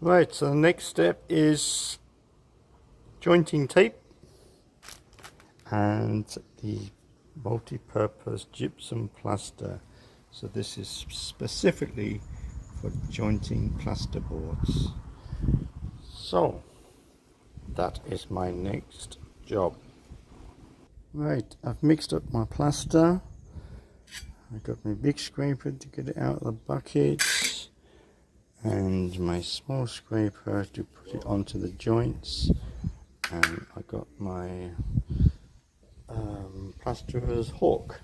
Right, so the next step is jointing tape and the multi-purpose gypsum plaster. So this is specifically for jointing plaster boards. So that is my next job. Right, I've mixed up my plaster. I got my big scraper to get it out of the bucket and my small scraper to put it onto the joints, and I got my plasterer's hawk.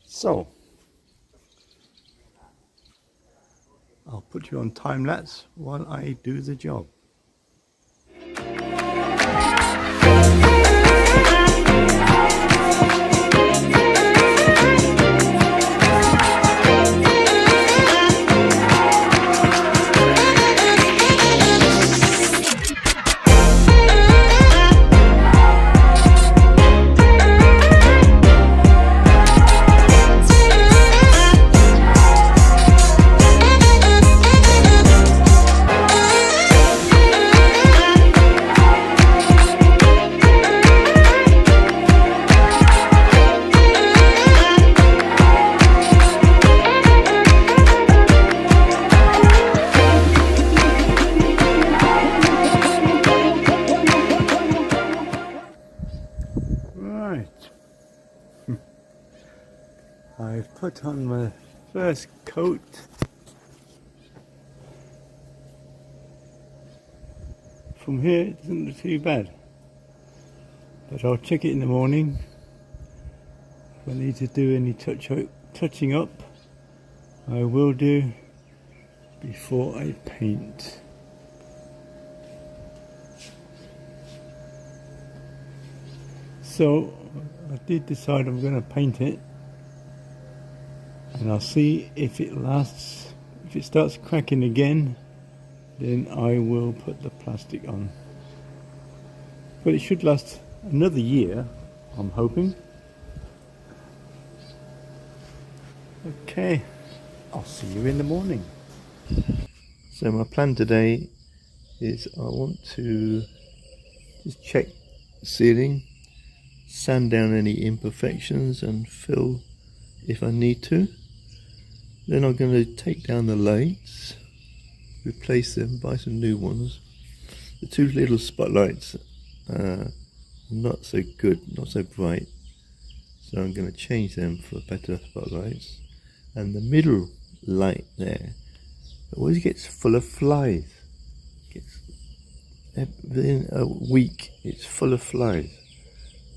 So I'll put you on time lapse while I do the job. I've put on my first coat. From here it doesn't look too bad, but I'll check it in the morning. If I need to do any touching up, I will do before I paint. So I did decide I'm going to paint it, and I'll see if it lasts. If it starts cracking again, then I will put the plastic on. But it should last another year, I'm hoping. Okay, I'll see you in the morning. So my plan today is I want to just check the ceiling, sand down any imperfections and fill if I need to. Then I'm going to take down the lights, replace them, buy some new ones. The two little spotlights are not so good, not so bright, so I'm going to change them for better spotlights. And the middle light there always gets full of flies. Within a week it's full of flies.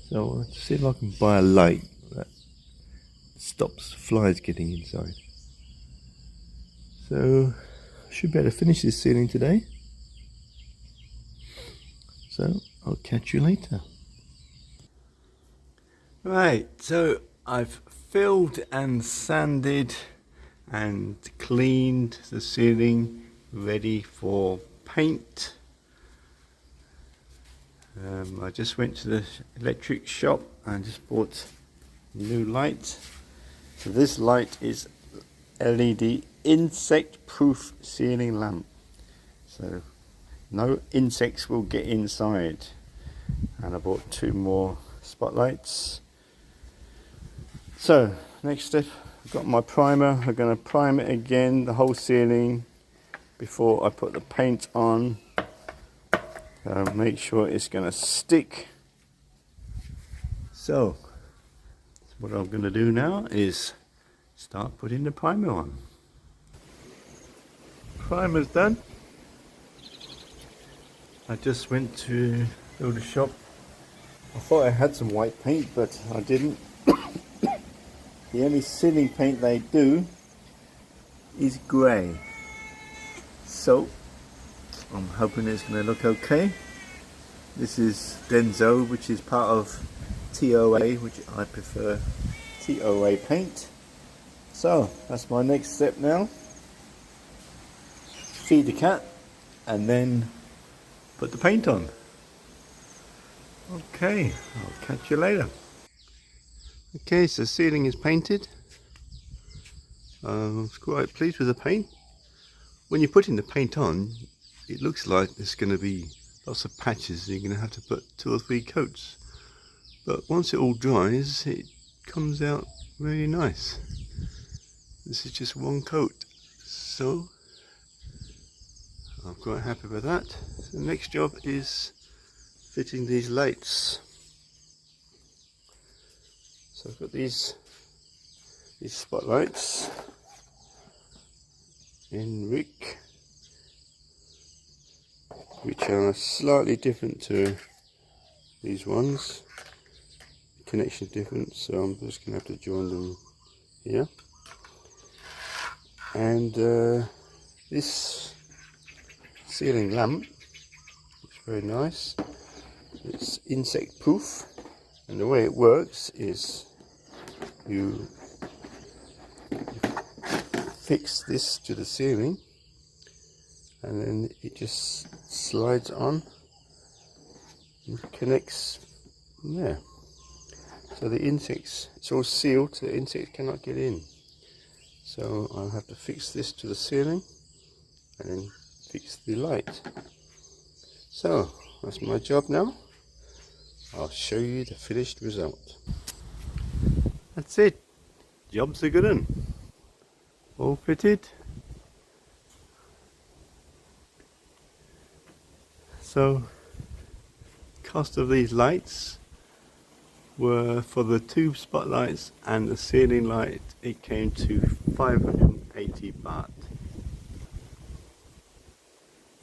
So I'll see if I can buy a light that stops flies getting inside. So I should be able to finish this ceiling today. So I'll catch you later. Right, so I've filled and sanded and cleaned the ceiling, ready for paint. I just went to the electric shop and just bought a new light. So this light is LED insect proof ceiling lamp, so no insects will get inside. And I bought two more spotlights. So next step, I've got my primer. I'm going to prime it again, the whole ceiling, before I put the paint on. Make sure it's going to stick. So what I'm going to do now is start putting the primer on. Primer's done. I just went to go to the shop. I thought I had some white paint, but I didn't. The only ceiling paint they do is grey. So I'm hoping it's going to look okay. This is Denso, which is part of TOA, which I prefer TOA paint. So that's my next step now. feed the cat, and then put the paint on. Okay, I'll catch you later. Okay, so ceiling is painted. I was quite pleased with the paint. When you're putting the paint on, it looks like there's going to be lots of patches and you're going to have to put 2 or 3 coats. But once it all dries, it comes out really nice. This is just 1 coat, so I'm quite happy with that. So the next job is fitting these lights. So I've got these spotlights in wick, which are slightly different to these ones. The connection is different, so I'm just going to have to join them here. And this ceiling lamp looks very nice. It's insect proof, and the way it works is you fix this to the ceiling and then it just slides on and connects there. So the insects, it's all sealed, so the insects cannot get in. So I'll have to fix this to the ceiling and then fix the light. So that's my job now. I'll show you the finished result. That's it. Job's a good one. All fitted. So cost of these lights were, for the 2 spotlights and the ceiling light, it came to 580 baht.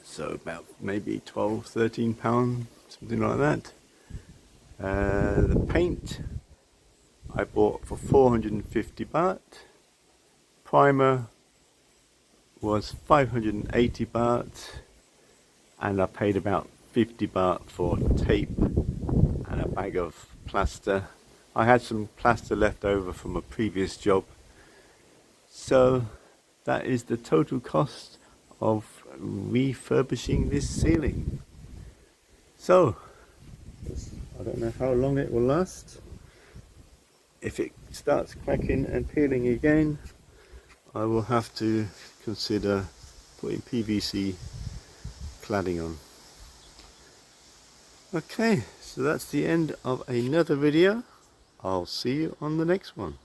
So about maybe 12-13 pounds, something like that. The paint I bought for 450 baht. Primer was 580 baht, and I paid about 50 baht for tape and a bag of plaster. I had some plaster left over from a previous job, so that is the total cost of refurbishing this ceiling. So I don't know how long it will last. If it starts cracking and peeling again, I will have to consider putting PVC cladding on. Okay, so that's the end of another video. I'll see you on the next one.